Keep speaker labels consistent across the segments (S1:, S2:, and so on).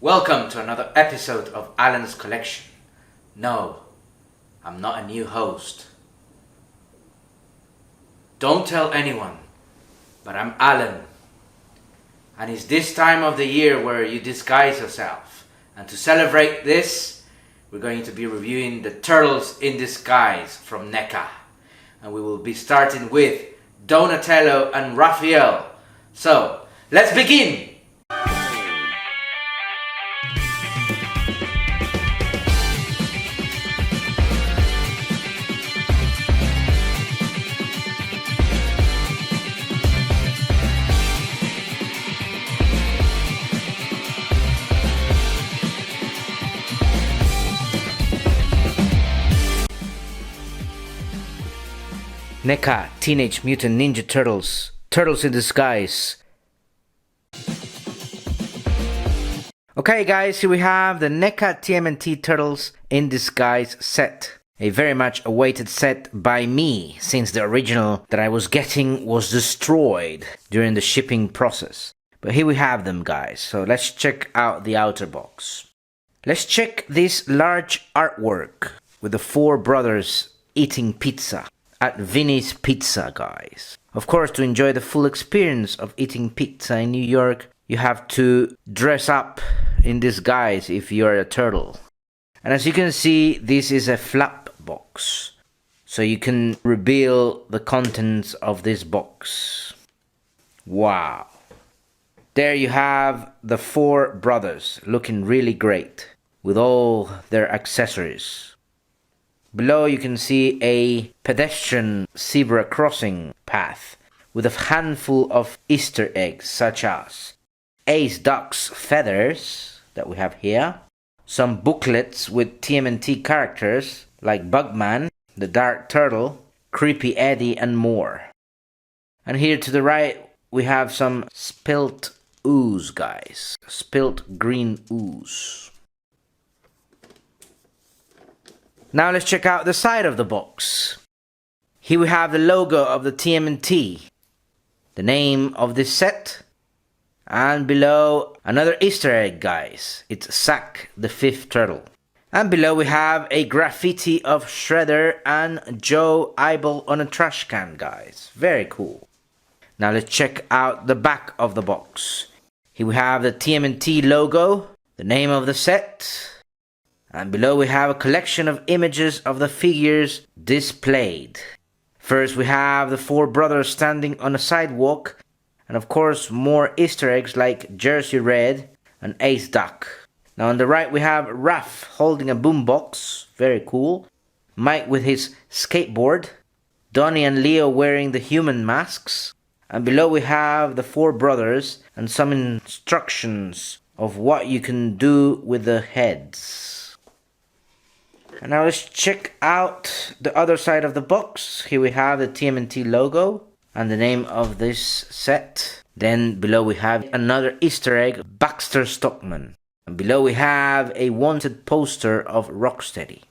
S1: Welcome to another episode of Alan's Collection. No, I'm not a new host. Don't tell anyone, but I'm Alan. And it's this time of the year where you disguise yourself. And to celebrate this, we're going to be reviewing the Turtles in Disguise from NECA. And we will be starting with Donatello and Raphael. So, let's begin! NECA Teenage Mutant Ninja Turtles, Turtles in Disguise. Okay guys, here we have the NECA TMNT Turtles in Disguise set. A very much awaited set by me, since the original that I was getting was destroyed during the shipping process. But here we have them guys, so let's check out the outer box. Let's check this large artwork with the four brothers eating pizza at Vinny's Pizza, guys. Of course, to enjoy the full experience of eating pizza in New York, you have to dress up in disguise if you're a turtle. And as you can see, this is a flap box, so you can reveal the contents of this box. Wow. There you have the four brothers looking really great with all their accessories. Below you can see a pedestrian zebra crossing path with a handful of Easter eggs such as Ace Duck's feathers that we have here, some booklets with TMNT characters like Bugman, the Dark Turtle, Creepy Eddie and more. And here to the right we have some spilt ooze guys, spilt green ooze. Now let's check out the side of the box. Here we have the logo of the TMNT, the name of this set, and below another Easter egg guys, it's Zack the Fifth Turtle. And below we have a graffiti of Shredder and Joe eyeball on a trash can guys, very cool. Now let's check out the back of the box. Here we have the TMNT logo, the name of the set, and below we have a collection of images of the figures displayed. First we have the four brothers standing on a sidewalk, and of course more Easter eggs like Jersey Red and Ace Duck. Now on the right we have Raph holding a boombox, very cool. Mike with his skateboard. Donnie and Leo wearing the human masks. And below we have the four brothers and some instructions of what you can do with the heads. And now let's check out the other side of the box. Here we have the TMNT logo and the name of this set. Then below we have another Easter egg, Baxter Stockman. And below we have a wanted poster of Rocksteady.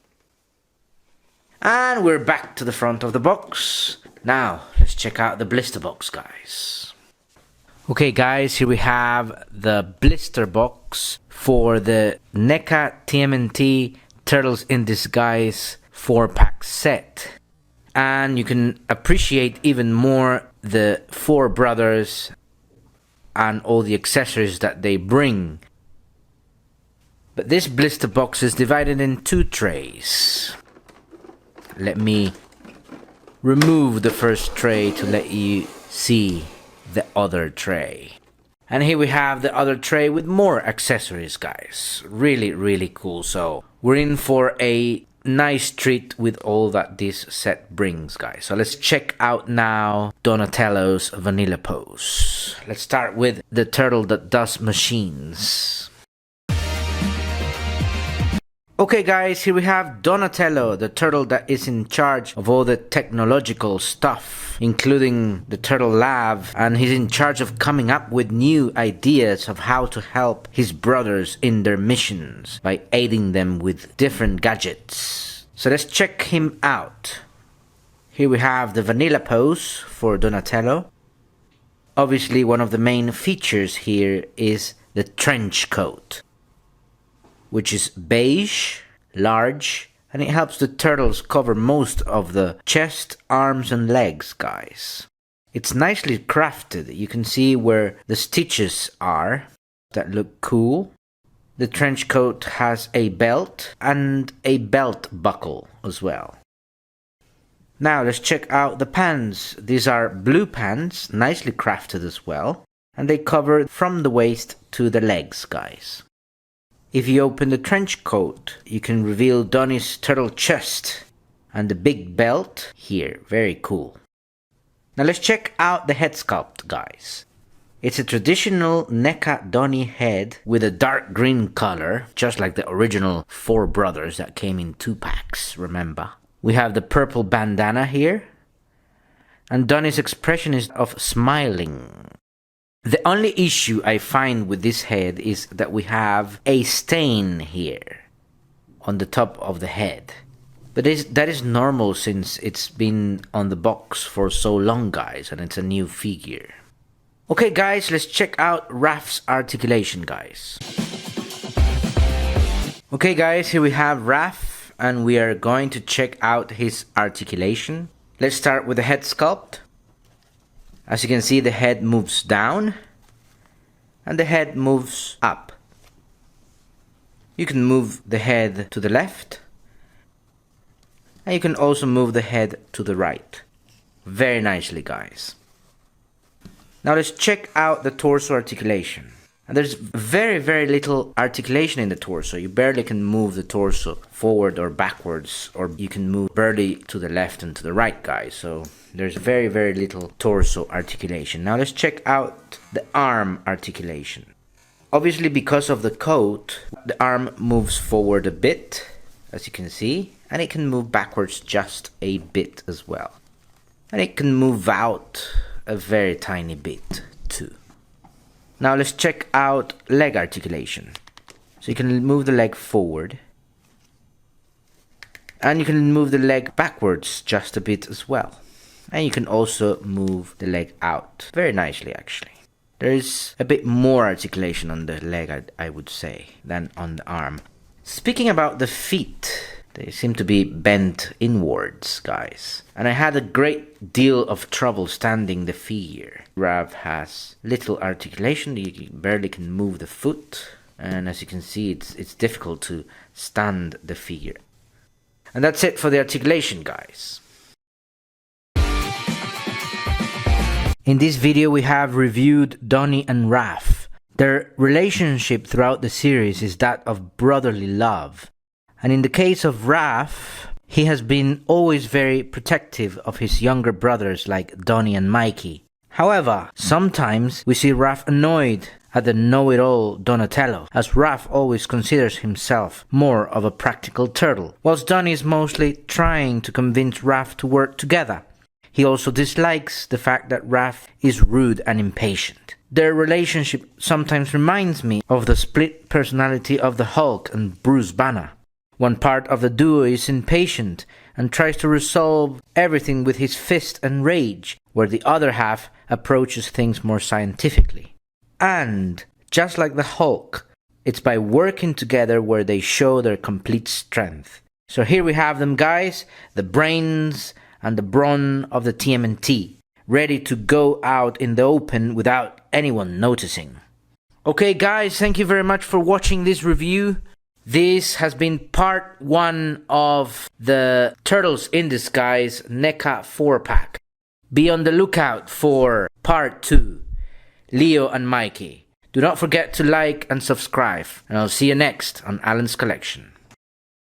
S1: And we're back to the front of the box. Now let's check out the blister box guys. Okay guys, here we have the blister box for the NECA TMNT Turtles in Disguise 4-pack set. And you can appreciate even more the four brothers and all the accessories that they bring. But this blister box is divided in two trays. Let me remove the first tray to let you see the other tray. And here we have the other tray with more accessories guys. Really cool. So we're in for a nice treat with all that this set brings guys. So let's check out now Donatello's vanilla pose. Let's start with the turtle that does machines. Okay guys, here we have Donatello, the turtle that is in charge of all the technological stuff, including the turtle lab, and he's in charge of coming up with new ideas of how to help his brothers in their missions by aiding them with different gadgets. So let's check him out. Here we have the vanilla pose for Donatello. Obviously one of the main features here is the trench coat. which is beige, large, and it helps the turtles cover most of the chest, arms, and legs, guys. It's nicely crafted. You can see where the stitches are that look cool. The trench coat has a belt and a belt buckle as well. Now let's check out the pants. These are blue pants, nicely crafted as well, and they cover from the waist to the legs, guys. If you open the trench coat, you can reveal Donnie's turtle chest and the big belt here. Very cool. Now let's check out the head sculpt, guys. It's a traditional NECA Donnie head with a dark green color, just like the original Four Brothers that came in 2 packs, remember? We have the purple bandana here, and Donnie's expression is of smiling. The only issue I find with this head is that we have a stain here on the top of the head. But that is normal since it's been on the box for so long, guys, and it's a new figure. Okay, guys, let's check out Raph's articulation, guys. Okay, guys, here we have Raph, and we are going to check out his articulation. Let's start with the head sculpt. As you can see, the head moves down and the head moves up. You can move the head to the left, and you can also move the head to the right. Very nicely, guys. Now let's check out the torso articulation. And there's very little articulation in the torso. You barely can move the torso forward or backwards, or you can move barely to the left and to the right, guys. So there's very little torso articulation. Now let's check out the arm articulation. Obviously, because of the coat, the arm moves forward a bit, as you can see, and it can move backwards just a bit as well. And it can move out a very tiny bit too. Now let's check out leg articulation. So you can move the leg forward, and you can move the leg backwards just a bit as well. And you can also move the leg out very nicely, actually. There is a bit more articulation on the leg, I would say, than on the arm. Speaking about the feet, they seem to be bent inwards, guys. And I had a great deal of trouble standing the figure. Raph has little articulation. You barely can move the foot. And as you can see, it's difficult to stand the figure. And that's it for the articulation, guys. In this video, we have reviewed Donnie and Raph. Their relationship throughout the series is that of brotherly love. And in the case of Raph, he has been always very protective of his younger brothers like Donnie and Mikey. However, sometimes we see Raph annoyed at the know-it-all Donatello, as Raph always considers himself more of a practical turtle, whilst Donnie is mostly trying to convince Raph to work together. He also dislikes the fact that Raph is rude and impatient. Their relationship sometimes reminds me of the split personality of the Hulk and Bruce Banner. One part of the duo is impatient and tries to resolve everything with his fist and rage, where the other half approaches things more scientifically. And, just like the Hulk, it's by working together where they show their complete strength. So here we have them, guys, the brains and the brawn of the TMNT, ready to go out in the open without anyone noticing. Okay, guys, thank you very much for watching this review. This has been part 1 of the Turtles in Disguise NECA 4-pack. Be on the lookout for part 2, Leo and Mikey. Do not forget to like and subscribe, and I'll see you next on Alan's Collection.